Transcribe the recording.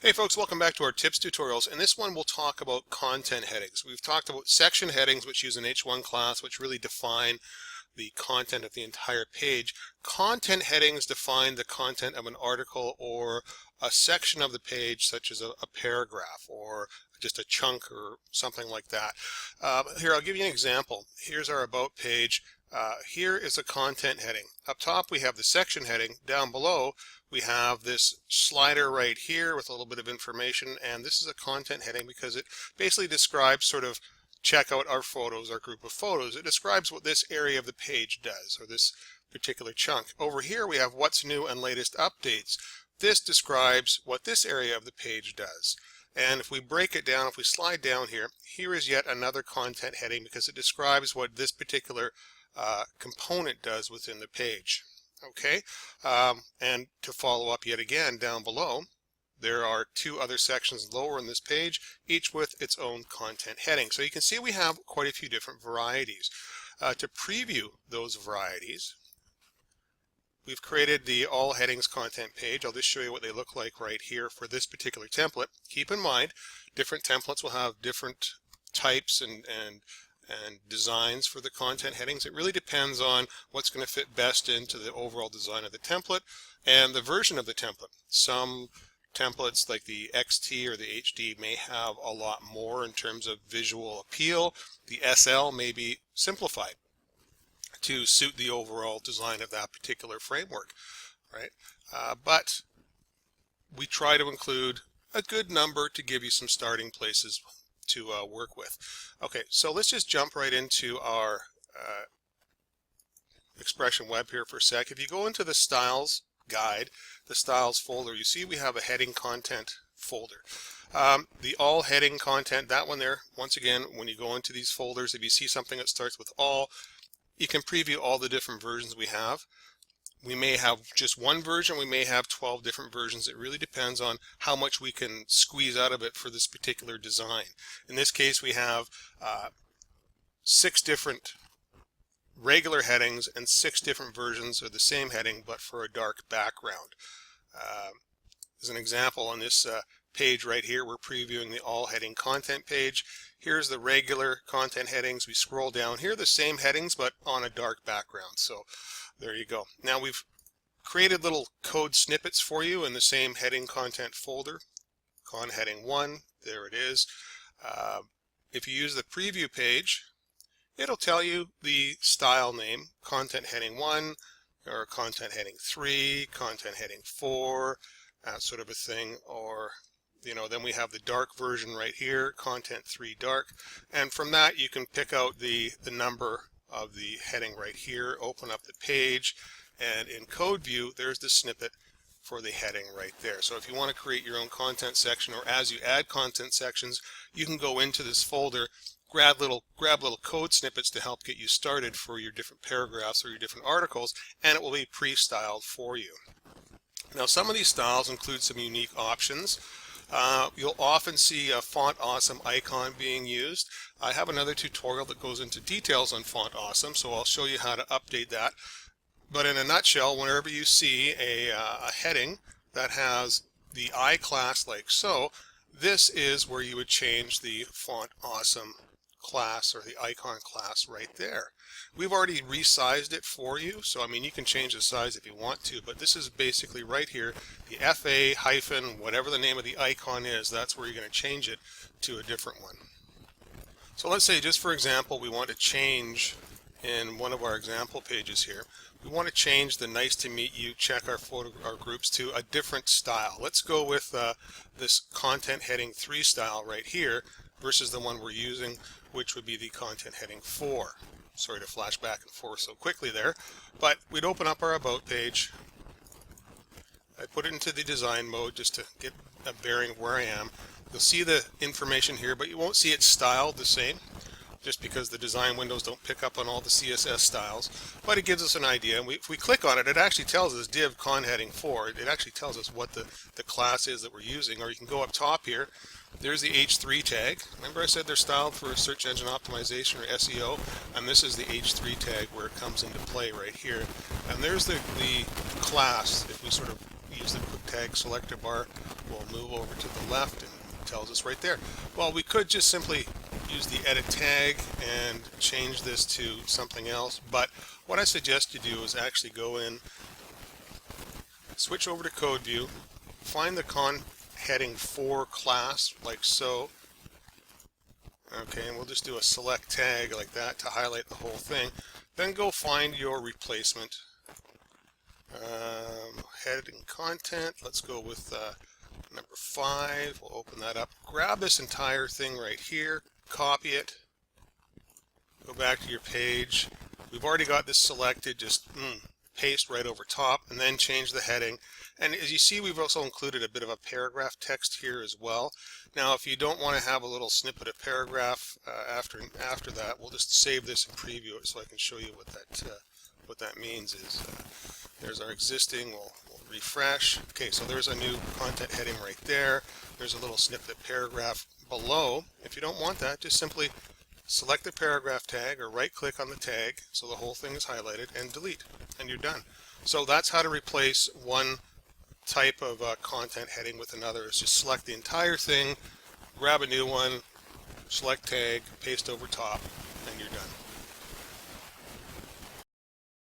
Hey folks, welcome back to our tips tutorials. In this one we'll talk about content headings. We've talked about section headings, which use an H1 class, which really define the content of the entire page. Content headings define the content of an article or a section of the page, such as a paragraph or just a chunk or something like that. Here, I'll give you an example. Here's our About page. Here is a content heading. Up top we have the section heading. Down below we have this slider right here with a little bit of information, and this is a content heading because it basically describes sort of check out our photos, our group of photos. It describes what this area of the page does, or this particular chunk. Over here we have what's new and latest updates. This describes what this area of the page does. And if we break it down, if we slide down here, here is yet another content heading because it describes what this particular component does within the page. Okay, and to follow up yet again, down below there are two other sections lower in this page, each with its own content heading. So you can see we have quite a few different varieties. To preview those varieties, we've created the all headings content page. I'll just show you what they look like right here for this particular template. Keep in mind, different templates will have different types and designs for the content headings. It really depends on what's going to fit best into the overall design of the template and the version of the template. Some templates like the XT or the HD may have a lot more in terms of visual appeal. The SL may be simplified to suit the overall design of that particular framework, right? But we try to include a good number to give you some starting places to work with. Okay, so let's just jump right into our Expression Web here for a sec. If you go into the Styles guide, the Styles folder, you see we have a heading content folder. The all heading content, that one there, once again, when you go into these folders, if you see something that starts with all, you can preview all the different versions we have. We may have just one version, we may have 12 different versions. It really depends on how much we can squeeze out of it for this particular design. In this case, we have 6 different regular headings and 6 different versions of the same heading, but for a dark background. As an example, on this page right here, we're previewing the all heading content page. Here's the regular content headings. We scroll down here, the same headings, but on a dark background. So there you go. Now we've created little code snippets for you in the same heading content folder. Con heading 1, there it is. If you use the preview page, it'll tell you the style name, content heading 1, or content heading 3, content heading 4, that sort of a thing. Or, you know, then we have the dark version right here, content 3 dark. And from that you can pick out the number of the heading right here, open up the page, and in code view there's the snippet for the heading right there. So if you want to create your own content section, or as you add content sections, you can go into this folder, grab little code snippets to help get you started for your different paragraphs or your different articles, and it will be pre-styled for you. Now some of these styles include some unique options. You'll often see a Font Awesome icon being used. I have another tutorial that goes into details on Font Awesome, so I'll show you how to update that. But in a nutshell, whenever you see a heading that has the I class like so, this is where you would change the Font Awesome class or the icon class right there. We've already resized it for you, so I mean you can change the size if you want to, but this is basically right here, the FA hyphen whatever the name of the icon is, that's where you're going to change it to a different one. So let's say, just for example, we want to change in one of our example pages here, we want to change the nice to meet you, check our groups to a different style. Let's go with this content heading 3 style right here versus the one we're using, which would be the content heading 4. Sorry to flash back and forth so quickly there, but we'd open up our About page. I put it into the design mode just to get a bearing of where I am. You'll see the information here, but you won't see it styled the same, just because the design windows don't pick up on all the CSS styles, but it gives us an idea. And if we click on it, it actually tells us div con heading 4. It actually tells us what the class is that we're using. Or you can go up top here, there's the H3 tag. Remember I said they're styled for search engine optimization or SEO, and this is the H3 tag where it comes into play right here. And there's the class, if we sort of use the quick tag selector bar will move over to the left and tells us right there. Well, we could just simply use the edit tag and change this to something else, but what I suggest you do is actually go in, switch over to code view, find the heading 4 class like so. Okay, and we'll just do a select tag like that to highlight the whole thing. Then go find your replacement. Heading content, let's go with number 5. We'll open that up. Grab this entire thing right here, copy it, go back to your page. We've already got this selected, just paste right over top and then change the heading. And as you see, we've also included a bit of a paragraph text here as well. Now if you don't want to have a little snippet of paragraph after that, we'll just save this and preview it so I can show you what that means is there's our existing, we'll refresh. Okay, so there's a new content heading right there. There's a little snippet paragraph below. If you don't want that, just simply select the paragraph tag or right click on the tag so the whole thing is highlighted and delete, and you're done. So that's how to replace one type of content heading with another. Is just select the entire thing, grab a new one, select tag, paste over top, and you're done.